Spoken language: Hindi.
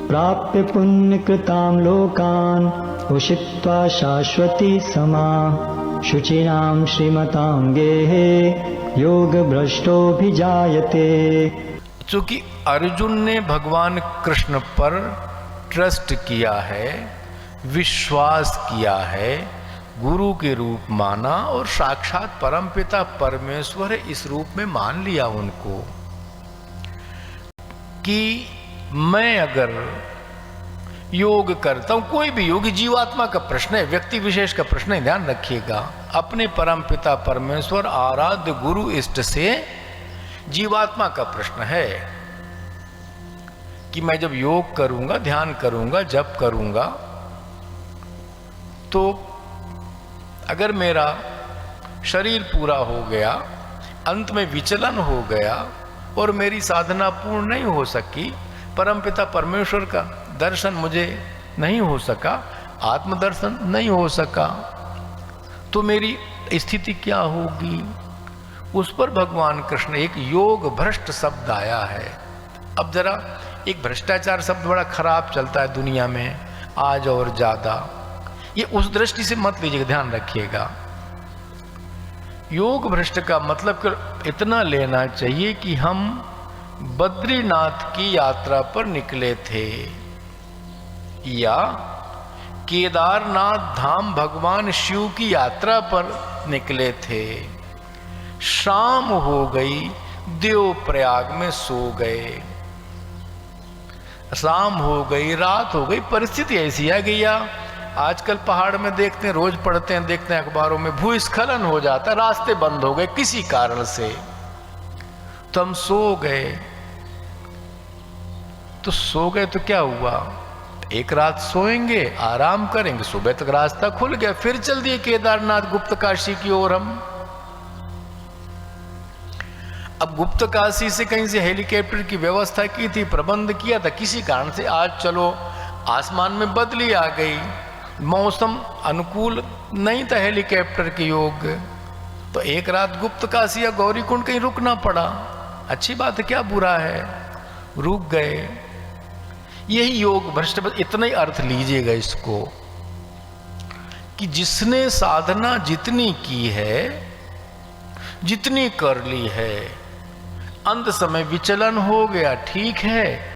प्राप्य पुण्यकृतां लोकान् उषित्वा शाश्वती समा शुचिनां श्रीमतां गेहे योगभ्रष्टोऽभिजायते। चूंकि अर्जुन ने भगवान कृष्ण पर ट्रस्ट किया है, विश्वास किया है, गुरु के रूप माना और साक्षात परमपिता परमेश्वर इस रूप में मान लिया उनको कि मैं अगर योग करता हूं, कोई भी योग जीवात्मा का प्रश्न है, व्यक्ति विशेष का प्रश्न है, ध्यान रखिएगा। अपने परमपिता परमेश्वर आराध्य गुरु इष्ट से जीवात्मा का प्रश्न है कि मैं जब योग करूंगा, ध्यान करूंगा, जप करूंगा, तो अगर मेरा शरीर पूरा हो गया, अंत में विचलन हो गया और मेरी साधना पूर्ण नहीं हो सकी, परमपिता परमेश्वर का दर्शन मुझे नहीं हो सका, आत्मदर्शन नहीं हो सका, तो मेरी स्थिति क्या होगी? उस पर भगवान कृष्ण एक योग भ्रष्ट शब्द आया है। अब जरा एक भ्रष्टाचार शब्द बड़ा खराब चलता है दुनिया में आज और ज्यादा, ये उस दृष्टि से मत लीजिएगा, ध्यान रखिएगा। योग भ्रष्ट का मतलब इतना लेना चाहिए कि हम बद्रीनाथ की यात्रा पर निकले थे या केदारनाथ धाम भगवान शिव की यात्रा पर निकले थे, शाम हो गई, देवप्रयाग में सो गए, शाम हो गई, रात हो गई, परिस्थिति ऐसी आ गई। आजकल पहाड़ में देखते हैं, रोज पढ़ते हैं, देखते हैं अखबारों में, भूस्खलन हो जाता, रास्ते बंद हो गए किसी कारण से, तो हम सो गए। तो सो गए तो क्या हुआ? एक रात सोएंगे, आराम करेंगे, सुबह तक रास्ता खुल गया, फिर चल दिए केदारनाथ गुप्त काशी की ओर हम। अब गुप्त काशी से कहीं से हेलीकॉप्टर की व्यवस्था की थी, प्रबंध किया था, किसी कारण से आज चलो आसमान में बदली आ गई, मौसम अनुकूल नहीं था हेलीकॉप्टर के योग, तो एक रात गुप्त काशी या गौरीकुंड कहीं रुकना पड़ा। अच्छी बात है, क्या बुरा है, रुक गए। यही योग भ्रष्ट, इतना ही अर्थ लीजिएगा इसको कि जिसने साधना जितनी की है, जितनी कर ली है, अंत समय विचलन हो गया, ठीक है,